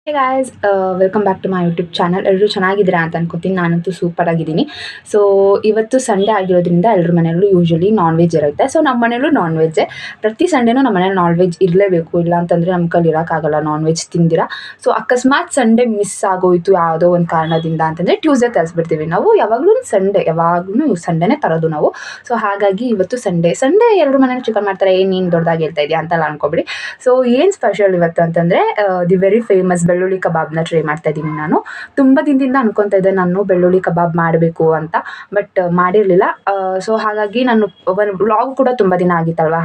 Hey guys, welcome back to my YouTube channel. ಎಲ್ಲರೂ ಚೆನ್ನಾಗಿದ್ದೀರಾ ಅಂತ ಅನ್ಕೋತೀನಿ. ನಾನಂತೂ ಸೂಪರ್ ಆಗಿದ್ದೀನಿ. ಸೊ ಇವತ್ತು ಸಂಡೇ ಆಗಿರೋದ್ರಿಂದ ಎಲ್ಲರ ಮನೆಯಲ್ಲೂ ಯೂಶಲಿ ನಾನ್ ವೆಜ್ ಇರುತ್ತೆ. ಸೊ ನಮ್ಮ ಮನೆಯಲ್ಲೂ ನಾನ್ ವೆಜ್ಜೇ. ಪ್ರತಿ ಸಂಡೇನೂ ನಮ್ಮ ಮನೇಲಿ ನಾನ್ ವೆಜ್ ಇರಲೇಬೇಕು, ಇಲ್ಲ ಅಂತಂದರೆ ನಮ್ಮ ಕೈಲಿ ಇರೋಕ್ಕಾಗಲ್ಲ ನಾನ್ ವೆಜ್ ತಿಂದಿರಾ. ಸೊ ಅಕಸ್ಮಾತ್ ಸಂಡೇ ಮಿಸ್ ಆಗೋಯ್ತು ಯಾವುದೋ ಒಂದು ಕಾರಣದಿಂದ ಅಂತಂದರೆ ಟ್ಯೂಸ್ಡೇ ತರಿಸ್ಬಿಡ್ತೀವಿ. ನಾವು ಯಾವಾಗಲೂ ಸಂಡೇನೇ ತರೋದು ನಾವು. ಸೊ ಹಾಗಾಗಿ ಇವತ್ತು ಸಂಡೇ ಎಲ್ಲರ ಮನೇಲಿ ಚಿಕನ್ ಮಾಡ್ತಾರೆ. ನೀನು ದೊಡ್ಡದಾಗಿ ಹೇಳ್ತಾ ಇದೆಯಾ ಅಂತೆಲ್ಲ ಅನ್ಕೋಬಿಡಿ. ಸೊ ಏನು ಸ್ಪೆಷಲ್ ಇವತ್ತು ಅಂತಂದರೆ ದಿ ವೆರಿ ಫೇಮಸ್ ಬೆಳ್ಳುಳ್ಳಿ ಕಬಾಬ್ನ ಟ್ರೈ ಮಾಡ್ತಾ ಇದ್ದೀನಿ ನಾನು. ತುಂಬ ದಿನದಿಂದ ಅನ್ಕೊತಾ ಇದ್ದೆ ನಾನು ಬೆಳ್ಳುಳ್ಳಿ ಕಬಾಬ್ ಮಾಡಬೇಕು ಅಂತ, ಬಟ್ ಮಾಡಿರಲಿಲ್ಲ. ಸೊ ಹಾಗಾಗಿ ನಾನು ಒಂದು ವ್ಲಾಗ್ ಕೂಡ ತುಂಬ ದಿನ ಆಗಿತ್ತಲ್ವ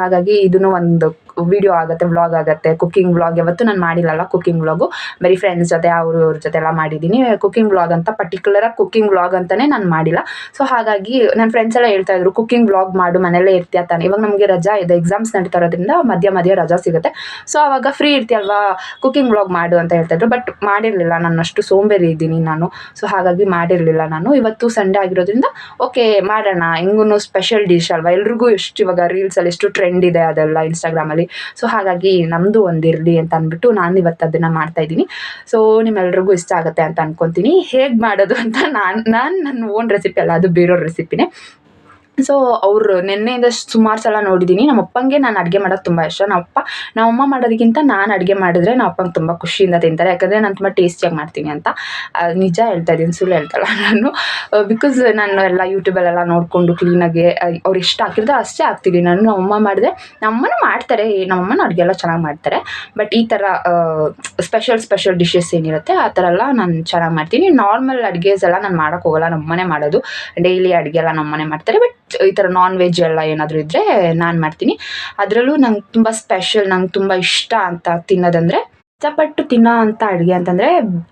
ಹಾಗಾಗಿ ಇದನ್ನು ಒಂದು ವಿಡಿಯೋ ಆಗುತ್ತೆ, ವ್ಲಾಗ್ ಆಗುತ್ತೆ. ಕುಕ್ಕಿಂಗ್ ವ್ಲಾಗ್ ಯಾವತ್ತೂ ನಾನು ಮಾಡಿಲ್ಲಲ್ಲ. ಕುಕ್ಕಿಂಗ್ ವ್ಲಾಗು ಬರೀ ಫ್ರೆಂಡ್ಸ್ ಜೊತೆ ಅವ್ರ ಜೊತೆ ಎಲ್ಲ ಮಾಡಿದ್ದೀನಿ. ಕುಕ್ಕಿಂಗ್ ವ್ಲಾಗ್ ಅಂತ ಪರ್ಟಿಕ್ಯುಲರಾಗಿ ಕುಕ್ಕಿಂಗ್ ವ್ಲಾಗ್ ಅಂತಲೇ ನಾನು ಮಾಡಿಲ್ಲ. ಸೊ ಹಾಗಾಗಿ ನನ್ನ ಫ್ರೆಂಡ್ಸ್ ಎಲ್ಲ ಹೇಳ್ತಾ ಇದ್ರು, ಕುಕ್ಕಿಂಗ್ ವ್ಲಾಗ್ ಮಾಡು, ಮನೇಲೇ ಇರ್ತೀಯ ತಾನೆ. ಇವಾಗ ನಮಗೆ ರಜಾ ಇದೆ, ಎಕ್ಸಾಮ್ಸ್ ನಡೀತಾ ಇರೋದ್ರಿಂದ ಮಧ್ಯ ರಜಾ ಸಿಗುತ್ತೆ. ಸೊ ಅವಾಗ ಫ್ರೀ ಇರ್ತೀಯಲ್ವಾ, ಕುಕ್ಕಿಂಗ್ ವ್ಲಾಗ್ ಮಾಡು ಅಂತ ಹೇಳ್ತಾಯಿದ್ರು. ಬಟ್ ಮಾಡಿರಲಿಲ್ಲ, ನಾನು ಅಷ್ಟು ಸೋಂಬೇರಿ ಇದ್ದೀನಿ ನಾನು. ಸೊ ಹಾಗಾಗಿ ಮಾಡಿರಲಿಲ್ಲ ನಾನು. ಇವತ್ತು ಸಂಡೇ ಆಗಿರೋದ್ರಿಂದ ಓಕೆ ಮಾಡೋಣ, ಹೆಂಗೂ ಸ್ಪೆಷಲ್ ಡಿಶ್ ಅಲ್ವಾ. ಎಲ್ರಿಗೂ ಎಷ್ಟು ಇವಾಗ ರೀಲ್ಸಲ್ಲಿ ಎಷ್ಟು ಟ್ರೆಂಡ್ ಇದೆ ಅದೆಲ್ಲ ಇನ್ಸ್ಟಾಗ್ರಾಮಲ್ಲಿ. ಸೊ ಹಾಗಾಗಿ ನಮ್ಮದು ಒಂದಿರಲಿ ಅಂತ ಅಂದ್ಬಿಟ್ಟು ನಾನು ಇವತ್ತು ಅದನ್ನು ಮಾಡ್ತಾಯಿದ್ದೀನಿ. ಸೊ ನಿಮ್ಮೆಲ್ರಿಗೂ ಇಷ್ಟ ಆಗುತ್ತೆ ಅಂತ ಅನ್ಕೊತೀನಿ. ಹೇಗೆ ಮಾಡೋದು ಅಂತ ನಾನು ನನ್ನ ಓನ್ ರೆಸಿಪಿ ಅಲ್ಲ, ಅದು ಬೇರೆಯವ್ರ ರೆಸಿಪಿನೇ. ಸೊ ಅವರು ನಿನ್ನೆಯಿಂದ ಸುಮಾರು ಸಲ ನೋಡಿದ್ದೀನಿ. ನಮ್ಮ ಅಪ್ಪಂಗೆ ನಾನು ಅಡುಗೆ ಮಾಡೋದು ತುಂಬ ಇಷ್ಟ. ನಮ್ಮಮ್ಮ ಮಾಡೋದಕ್ಕಿಂತ ನಾನು ಅಡುಗೆ ಮಾಡಿದ್ರೆ ನಮ್ಮ ಅಪ್ಪಂಗೆ ತುಂಬ ಖುಷಿಯಿಂದ ತಿಂತಾರೆ, ಯಾಕಂದರೆ ನಾನು ತುಂಬ ಟೇಸ್ಟಿಯಾಗಿ ಮಾಡ್ತೀನಿ ಅಂತ. ನಿಜ ಹೇಳ್ತಾ ಇದ್ದೀನಿ, ಸುಳ್ಳು ಹೇಳ್ತಾಯಿಲ್ಲ ನಾನು. ಬಿಕಾಸ್ ನಾನು ಎಲ್ಲ ಯೂಟ್ಯೂಬಲ್ಲೆಲ್ಲ ನೋಡಿಕೊಂಡು ಕ್ಲೀನಾಗಿ ಅವ್ರು ಎಷ್ಟು ಹಾಕಿದ್ರೆ ಅಷ್ಟೇ ಹಾಕ್ತೀನಿ ನಾನು. ನಮ್ಮಮ್ಮ ಮಾಡಿದ್ರೆ, ನಮ್ಮಮ್ಮನೂ ಮಾಡ್ತಾರೆ, ನಮ್ಮಮ್ಮನೂ ಅಡುಗೆ ಎಲ್ಲ ಚೆನ್ನಾಗಿ ಮಾಡ್ತಾರೆ. ಬಟ್ ಈ ಥರ ಸ್ಪೆಷಲ್ ಡಿಶಸ್ ಏನಿರುತ್ತೆ ಆ ಥರ ಎಲ್ಲ ನಾನು ಚೆನ್ನಾಗಿ ಮಾಡ್ತೀನಿ. ನಾರ್ಮಲ್ ಅಡುಗೆಸ್ ಎಲ್ಲ ನಾನು ಮಾಡೋಕ್ಕೆ ಹೋಗಲ್ಲ, ನಮ್ಮಮ್ಮನೇ ಮಾಡೋದು. ಡೈಲಿ ಅಡುಗೆ ಎಲ್ಲ ನಮ್ಮಮ್ಮನೇ ಮಾಡ್ತಾರೆ. ಬಟ್ ಈ ಥರ ನಾನ್ ವೆಜ್ ಎಲ್ಲ ಏನಾದರೂ ಇದ್ದರೆ ನಾನು ಮಾಡ್ತೀನಿ. ಅದರಲ್ಲೂ ನಂಗೆ ತುಂಬ ಸ್ಪೆಷಲ್, ನಂಗೆ ತುಂಬ ಇಷ್ಟ ಅಂತ ತಿನ್ನೋದಂದರೆ, ಇಷ್ಟಪಟ್ಟು ತಿನ್ನೋ ಅಂಥ ಅಡುಗೆ ಅಂತಂದರೆ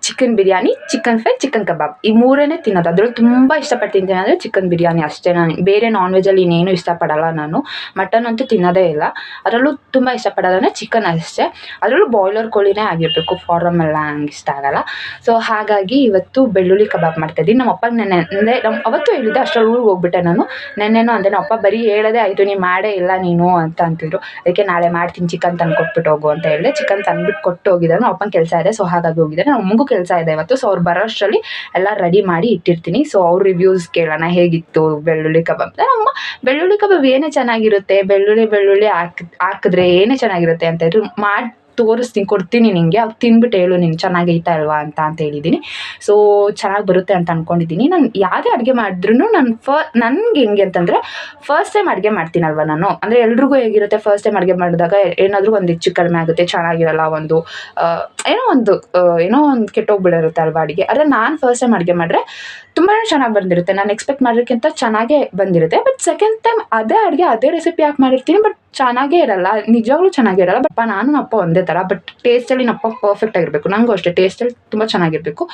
chicken biryani, chicken fry, chicken kebab, ಈ ಮೂರನ್ನೇ ತಿನ್ನೋದು. ಅದರಲ್ಲೂ ತುಂಬ ಇಷ್ಟಪಟ್ಟು ತಿಂತೀನಿ ಅಂದರೆ ಚಿಕನ್ ಬಿರಿಯಾನಿ ಅಷ್ಟೇ. ನಾನು ಬೇರೆ ನಾನ್ ವೆಜ್ಜಲ್ಲಿ ಇನ್ನೇನು ಇಷ್ಟಪಡಲ್ಲ ನಾನು. ಮಟನ್ ಅಂತೂ ತಿನ್ನೋದೇ ಇಲ್ಲ. ಅದರಲ್ಲೂ ತುಂಬ ಇಷ್ಟಪಡೋದಂದರೆ ಚಿಕನ್ ಅಷ್ಟೇ. ಅದರಲ್ಲೂ ಬಾಯ್ಲರ್ ಕೋಳಿನೇ ಆಗಿರಬೇಕು, ಫಾರಮ್ ಎಲ್ಲ ಹಂಗೆ ಇಷ್ಟ ಆಗಲ್ಲ. ಸೊ ಹಾಗಾಗಿ ಇವತ್ತು ಬೆಳ್ಳುಳ್ಳಿ ಕಬಾಬ್ ಮಾಡ್ತಾಯಿದ್ದೀನಿ. ನಮ್ಮ ಅಪ್ಪಗೆ ನೆನ್ನೆ ಅಂದರೆ ಅವತ್ತು ಹೇಳಿದ್ದೆ, ಅಷ್ಟರಲ್ಲಿ ಊರಿಗೆ ಹೋಗ್ಬಿಟ್ಟೆ ನಾನು. ನೆನ್ನೆನೂ ಅಂದೆ, ನಮ್ಮ ಅಪ್ಪ ಬರೀ ಹೇಳೋದೇ ಆಯಿತು, ನೀನು ಮಾಡೇ ಇಲ್ಲ ನೀನು ಅಂತ ಅಂತಿದ್ರು. ಅದಕ್ಕೆ ನಾಳೆ ಮಾಡ್ತೀನಿ, ಚಿಕನ್ ತಂದು ಕೊಟ್ಬಿಟ್ಟು ಹೋಗು ಅಂತ ಹೇಳಿದೆ. ಚಿಕನ್ ತಂದುಬಿಟ್ಟು ಕೊಟ್ಟು ಹೋಗಿದ್ದಾರೆ. ನಮ್ಮ ಅಪ್ಪನ ಕೆಲಸ ಇದೆ, ಸೊ ಹಾಗಾಗಿ ಹೋಗಿದ್ದಾರೆ. ನಮ್ಮ ಅಮ್ಮಂಗೂ ಕೆಲಸ ಇದೆ ಇವತ್ತು. ಸೊ ಅವ್ರು ಬರೋಷ್ಟರಲ್ಲಿ ಎಲ್ಲ ರೆಡಿ ಮಾಡಿ ಇಟ್ಟಿರ್ತೀನಿ. ಸೊ ಅವ್ರ ರಿವ್ಯೂಸ್ ಕೇಳೋಣ, ಹೇಗಿತ್ತು ಬೆಳ್ಳುಳ್ಳಿ ಕಬಾಬ್. ನಮ್ಮ ಬೆಳ್ಳುಳ್ಳಿ ಕಬಾಬ್ ಏನೇ ಚೆನ್ನಾಗಿರುತ್ತೆ, ಬೆಳ್ಳುಳ್ಳಿ ಹಾಕಿದ್ರೆ ಏನೇ ಚೆನ್ನಾಗಿರುತ್ತೆ ಅಂತ ಇದ್ರು. ಮಾಡಿ ತೋರಿಸ್ತೀನಿ, ಕೊಡ್ತೀನಿ ನಿನಗೆ, ಅವಾಗ ತಿಂದ್ಬಿಟ್ಟು ಹೇಳು ನೀನು ಚೆನ್ನಾಗೈತಾ ಅಲ್ವಾ ಅಂತ ಹೇಳಿದ್ದೀನಿ. ಸೊ ಚೆನ್ನಾಗಿ ಬರುತ್ತೆ ಅಂತ ಅಂದ್ಕೊಂಡಿದ್ದೀನಿ. ನಾನು ಯಾವುದೇ ಅಡುಗೆ ಮಾಡಿದ್ರೂ ನನ್ಗೆ ಹೆಂಗೆ ಅಂತಂದರೆ, ಫಸ್ಟ್ ಟೈಮ್ ಅಡುಗೆ ಮಾಡ್ತೀನಲ್ವ ನಾನು. ಅಂದರೆ ಎಲ್ರಿಗೂ ಹೇಗಿರುತ್ತೆ, ಫಸ್ಟ್ ಟೈಮ್ ಅಡುಗೆ ಮಾಡಿದಾಗ ಏನಾದರೂ ಒಂದು ಹೆಚ್ಚು ಕಡಿಮೆ ಆಗುತ್ತೆ, ಚೆನ್ನಾಗಿರಲ್ಲ, ಏನೋ ಒಂದು ಕೆಟ್ಟೋಗ್ಬಿಡಿರುತ್ತೆ ಅಲ್ವಾ ಅಡುಗೆ. ಆದರೆ ನಾನು ಫಸ್ಟ್ ಟೈಮ್ ಅಡುಗೆ ಮಾಡಿದ್ರೆ ತುಂಬಾ ಚೆನ್ನಾಗಿ ಬಂದಿರುತ್ತೆ. ನಾನು ಎಕ್ಸ್ಪೆಕ್ಟ್ ಮಾಡೋದಕ್ಕಿಂತ ಚೆನ್ನಾಗೇ ಬಂದಿರುತ್ತೆ. ಬಟ್ ಸೆಕೆಂಡ್ ಟೈಮ್ ಅದೇ ಅಡುಗೆ ಅದೇ ರೆಸಿಪಿ ಹಾಕಿ ಮಾಡಿರ್ತೀನಿ, ಬಟ್ ಚೆನ್ನಾಗೇ ಇರಲ್ಲ, ನಿಜವಾಗ್ಲೂ ಚೆನ್ನಾಗಿರಲ್ಲ. ಬಟ್ ನಾನು ನಮ್ಮ ಅಪ್ಪ ಒಂದೇ ಥರ, ಬಟ್ ಟೇಸ್ಟಲ್ಲಿ ನಮ್ಮ ಅಪ್ಪ ಪರ್ಫೆಕ್ಟ್ ಆಗಿರಬೇಕು. ನನಗೂ ಅಷ್ಟೇ ಟೇಸ್ಟಲ್ಲಿ ತುಂಬ ಚೆನ್ನಾಗಿರಬೇಕು.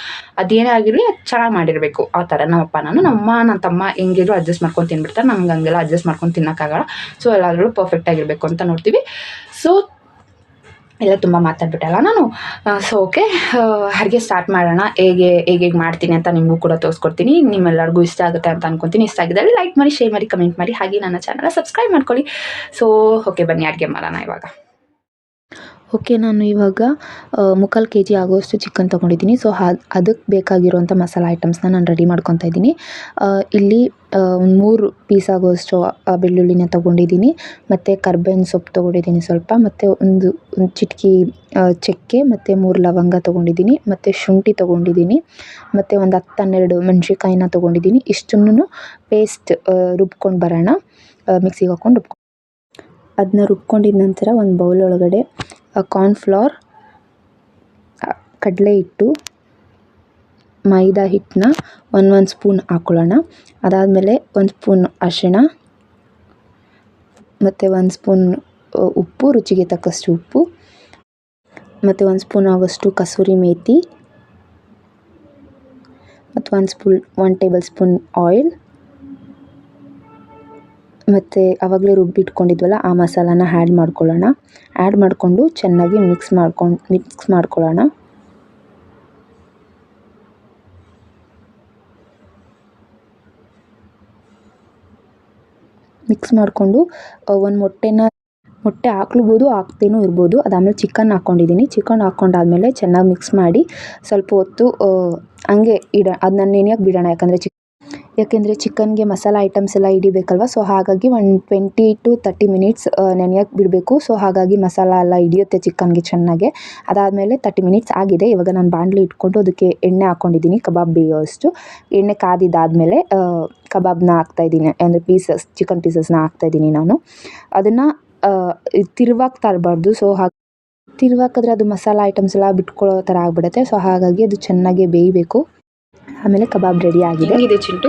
ಅದೇನೇ ಆಗಿರಲಿ ಅದು ಚೆನ್ನಾಗಿ ಮಾಡಿರಬೇಕು, ಆ ಥರ ನಮ್ಮಪ್ಪ. ನಮ್ಮಮ್ಮ ನನ್ನ ತಮ್ಮ ಹೆಂಗಿದ್ರು ಅಡ್ಜಸ್ಟ್ ಮಾಡ್ಕೊಂಡು ತಿನ್ಬಿಡ್ತಾರೆ. ನಮ್ಗೆ ಹಂಗೆಲ್ಲ ಅಡ್ಜಸ್ಟ್ ಮಾಡ್ಕೊಂಡು ತಿನ್ನೋಕ್ಕಾಗಲ್ಲ. ಸೊ ಎಲ್ಲಾದ್ರೂ ಪರ್ಫೆಕ್ಟ್ ಆಗಿರಬೇಕು ಅಂತ ನೋಡ್ತೀವಿ. ಸೊ ಎಲ್ಲ ತುಂಬ ಮಾತಾಡ್ಬಿಟ್ಟಲ್ಲ ನಾನು. ಸೊ ಓಕೆ, ಅಡುಗೆ ಸ್ಟಾರ್ಟ್ ಮಾಡೋಣ. ಹೇಗೆ ಮಾಡ್ತೀನಿ ಅಂತ ನಿಮಗೂ ಕೂಡ ತೋರಿಸ್ಕೊಡ್ತೀನಿ. ನಿಮ್ಮೆಲ್ಲರಿಗೂ ಇಷ್ಟ ಆಗುತ್ತೆ ಅಂತ ಅನ್ಕೊತೀನಿ. ಇಷ್ಟ ಆಗಿದ್ದಲ್ಲಿ ಲೈಕ್ ಮಾಡಿ, ಶೇರ್ ಮಾಡಿ, ಕಮೆಂಟ್ ಮಾಡಿ, ಹಾಗೆ ನನ್ನ ಚಾನಲ್ನ ಸಬ್ಸ್ಕ್ರೈಬ್ ಮಾಡ್ಕೊಳ್ಳಿ. ಸೊ ಓಕೆ, ಬನ್ನಿ ಅಡುಗೆ ಮಾಡೋಣ ಇವಾಗ. ಓಕೆ, ನಾನು ಇವಾಗ 3/4 kg ಆಗೋಷ್ಟು ಚಿಕನ್ ತೊಗೊಂಡಿದ್ದೀನಿ. ಸೊ ಅದಕ್ಕೆ ಬೇಕಾಗಿರುವಂಥ ಮಸಾಲೆ ಐಟಮ್ಸ್ನ ನಾನು ರೆಡಿ ಮಾಡ್ಕೊತಾ ಇದ್ದೀನಿ. ಇಲ್ಲಿ ಒಂದು 3 ಪೀಸ್ ಆಗೋಷ್ಟು ಬೆಳ್ಳುಳ್ಳಿನ ತೊಗೊಂಡಿದ್ದೀನಿ. ಮತ್ತು ಕರ್ಬೇವಿನ ಸೊಪ್ಪು ತೊಗೊಂಡಿದ್ದೀನಿ ಸ್ವಲ್ಪ, ಮತ್ತು ಒಂದು ಚಿಟಿಕೆ ಚಕ್ಕೆ, ಮತ್ತು 3 ಲವಂಗ ತೊಗೊಂಡಿದ್ದೀನಿ, ಮತ್ತು ಶುಂಠಿ ತೊಗೊಂಡಿದ್ದೀನಿ, ಮತ್ತು ಒಂದು 10-12 ಮೆಣಸಿನ್ಕಾಯಿನ ತೊಗೊಂಡಿದ್ದೀನಿ. ಇಷ್ಟನ್ನು ಪೇಸ್ಟ್ ರುಬ್ಕೊಂಡು ಬರೋಣ. ಮಿಕ್ಸಿಗೆ ಹಾಕ್ಕೊಂಡು ಅದನ್ನ ರುಬ್ಕೊಂಡಿದ ನಂತರ ಒಂದು ಬೌಲ್ ಒಳಗಡೆ ಕಾರ್ನ್ಫ್ಲವರ್, ಕಡಲೆ ಹಿಟ್ಟು, ಮೈದಾ ಹಿಟ್ಟನ್ನ ಒಂದು ಸ್ಪೂನ್ ಹಾಕ್ಕೊಳ್ಳೋಣ. ಅದಾದಮೇಲೆ 1 ಸ್ಪೂನ್ ಅರಿಶಿಣ, ಮತ್ತು 1 ಸ್ಪೂನ್ ಉಪ್ಪು, ರುಚಿಗೆ ತಕ್ಕಷ್ಟು ಉಪ್ಪು, ಮತ್ತು 1 ಸ್ಪೂನ್ ಆಗೋಷ್ಟು ಕಸೂರಿ ಮೇಥಿ, ಮತ್ತು 1 ಟೇಬಲ್ ಸ್ಪೂನ್ ಆಯಿಲ್, ಮತ್ತು ಆವಾಗಲೇ ರುಬ್ಬಿಟ್ಕೊಂಡಿದ್ವಲ್ಲ ಆ ಮಸಾಲಾನ ಆ್ಯಡ್ ಮಾಡ್ಕೊಳ್ಳೋಣ. ಆ್ಯಡ್ ಮಾಡಿಕೊಂಡು ಚೆನ್ನಾಗಿ ಮಿಕ್ಸ್ ಮಾಡ್ಕೊಳ್ಳೋಣ. ಮಿಕ್ಸ್ ಮಾಡಿಕೊಂಡು ಒಂದು ಮೊಟ್ಟೆನ ಮೊಟ್ಟೆ ಹಾಕ್ಲೂಬೋದು ಹಾಕ್ದೇನೂ ಇರ್ಬೋದು. ಅದಾದಮೇಲೆ ಚಿಕನ್ ಹಾಕ್ಕೊಂಡಿದ್ದೀನಿ. ಚಿಕನ್ ಹಾಕ್ಕೊಂಡಾದ್ಮೇಲೆ ಚೆನ್ನಾಗಿ ಮಿಕ್ಸ್ ಮಾಡಿ ಸ್ವಲ್ಪ ಹೊತ್ತು ಹಂಗೆ ಅದನ್ನ ನೆನೆಯೋಕೆ ಬಿಡೋಣ. ಯಾಕೆಂದರೆ ಚಿಕನ್ಗೆ ಮಸಾಲೆ ಐಟಮ್ಸ್ ಎಲ್ಲ ಹಿಡಿಬೇಕಲ್ವ. ಸೊ ಹಾಗಾಗಿ ಒಂದು 20 to 30 ಮಿನಿಟ್ಸ್ ನೆನೆಯೋಕೆ ಬಿಡಬೇಕು. ಸೊ ಹಾಗಾಗಿ ಮಸಾಲ ಎಲ್ಲ ಹಿಡಿಯುತ್ತೆ ಚಿಕನ್ಗೆ ಚೆನ್ನಾಗೆ. ಅದಾದಮೇಲೆ 30 ಮಿನಿಟ್ಸ್ ಆಗಿದೆ. ಇವಾಗ ನಾನು ಬಾಣಲಿ ಇಟ್ಕೊಂಡು ಅದಕ್ಕೆ ಎಣ್ಣೆ ಹಾಕ್ಕೊಂಡಿದ್ದೀನಿ ಕಬಾಬ್ ಬೇಯೋವಷ್ಟು. ಎಣ್ಣೆ ಕಾದಿದ್ದಾದಮೇಲೆ ಕಬಾಬ್ನ ಹಾಕ್ತಾಯಿದ್ದೀನಿ, ಅಂದರೆ ಚಿಕನ್ ಪೀಸಸ್ನ ಹಾಕ್ತಾಯಿದ್ದೀನಿ ನಾನು. ಅದನ್ನು ತಿರುವಾಕ್ತಾ ಇರಬಾರ್ದು. ಸೊ ತಿರುವಾಕಿದ್ರೆ ಅದು ಮಸಾಲ ಐಟಮ್ಸ್ ಎಲ್ಲ ಬಿಟ್ಕೊಳ್ಳೋ ಥರ ಆಗಿಬಿಡುತ್ತೆ. ಸೊ ಹಾಗಾಗಿ ಅದು ಚೆನ್ನಾಗಿ ಬೇಯಬೇಕು. ಆಮೇಲೆ ಕಬಾಬ್ ರೆಡಿ ಆಗಿದೆ. ಹೆಂಗಿದೆ ಚಿಂಟು?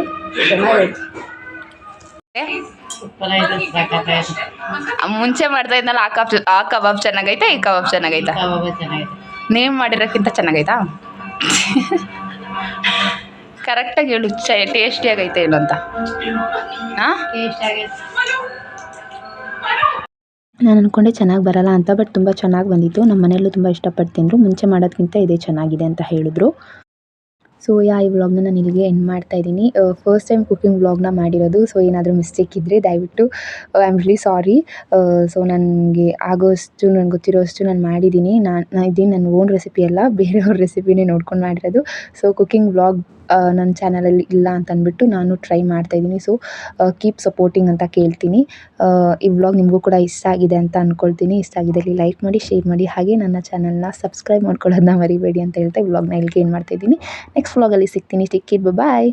ಮುಂಚೆ ಮಾಡ್ತಾ ಇದ್ನಲ್ಲ ಆ ಕಬಾಬ್ ಚೆನ್ನಾಗೈತಾ ಈ ಕಬಾಬ್ ಚೆನ್ನಾಗೈತಾ? ನೀವು ಮಾಡಿರೋಕ್ಕಿಂತ ಚೆನ್ನಾಗೈತಾ? ಕರೆಕ್ಟಾಗಿ ಹೇಳು, ಟೇಸ್ಟಿಯಾಗೈತೆ ಇಲ್ಲ ಅಂತ. ಹಾಂ, ನಾನು ಅಂದ್ಕೊಂಡೆ ಚೆನ್ನಾಗಿ ಬರಲ್ಲ ಅಂತ, ಬಟ್ ತುಂಬ ಚೆನ್ನಾಗಿ ಬಂದಿತ್ತು. ನಮ್ಮ ಮನೆಯಲ್ಲೂ ತುಂಬ ಇಷ್ಟಪಟ್ಟು ತಿಂದರು. ಮುಂಚೆ ಮಾಡೋದಕ್ಕಿಂತ ಇದೇ ಚೆನ್ನಾಗಿದೆ ಅಂತ ಹೇಳಿದ್ರು. ಸೊ ಈ ವ್ಲಾಗ್ನ ನಾನು ಇಲ್ಲಿಗೆ ಎಂಡ್ ಮಾಡ್ತಾಯಿದ್ದೀನಿ. ಫಸ್ಟ್ ಟೈಮ್ ಕುಕಿಂಗ್ ವ್ಲಾಗ್ನ ಮಾಡಿರೋದು. ಸೊ ಏನಾದರೂ ಮಿಸ್ಟೇಕ್ ಇದ್ದರೆ ದಯವಿಟ್ಟು I am really sorry. So ನನಗೆ ಆಗೋಷ್ಟು, ನನಗೆ ಗೊತ್ತಿರೋಷ್ಟು ನಾನು ಮಾಡಿದ್ದೀನಿ. ಇದೇನು ನನ್ನ ಓನ್ ರೆಸಿಪಿ ಅಲ್ಲ, ಬೇರೆಯವ್ರ ರೆಸಿಪಿನೇ ನೋಡ್ಕೊಂಡು ಮಾಡಿರೋದು. ಸೊ ಕುಕಿಂಗ್ ವ್ಲಾಗ್ ನನ್ನ ಚಾನಲಲ್ಲಿ ಇಲ್ಲ ಅಂತ ಅಂದ್ಬಿಟ್ಟು ನಾನು ಟ್ರೈ ಮಾಡ್ತಾಯಿದ್ದೀನಿ. ಸೊ ಕೀಪ್ ಸಪೋರ್ಟಿಂಗ್ ಅಂತ ಕೇಳ್ತೀನಿ. ಈ ವ್ಲಾಗ್ ನಿಮಗೂ ಕೂಡ ಇಷ್ಟ ಆಗಿದೆ ಅಂತ ಅಂದ್ಕೊಳ್ತೀನಿ. ಇಷ್ಟ ಆಗಿದ್ದಲ್ಲಿ ಲೈಕ್ ಮಾಡಿ, ಶೇರ್ ಮಾಡಿ, ಹಾಗೆ ನನ್ನ ಚಾನಲ್ನ ಸಬ್ಸ್ಕ್ರೈಬ್ ಮಾಡ್ಕೊಳ್ಳೋದನ್ನ ಮರಿಬೇಡಿ ಅಂತ ಹೇಳ್ತಾ ಈ ವ್ಲಾಗ್ನ ಇಲ್ಲಿಗೆ ಏನು ಮಾಡ್ತಾಯಿದ್ದೀನಿ. ನೆಕ್ಸ್ಟ್ ವ್ಲಾಗಲ್ಲಿ ಸಿಗ್ತೀನಿ. ಟೇಕ್ ಕೇರ್, ಬಾಯ್.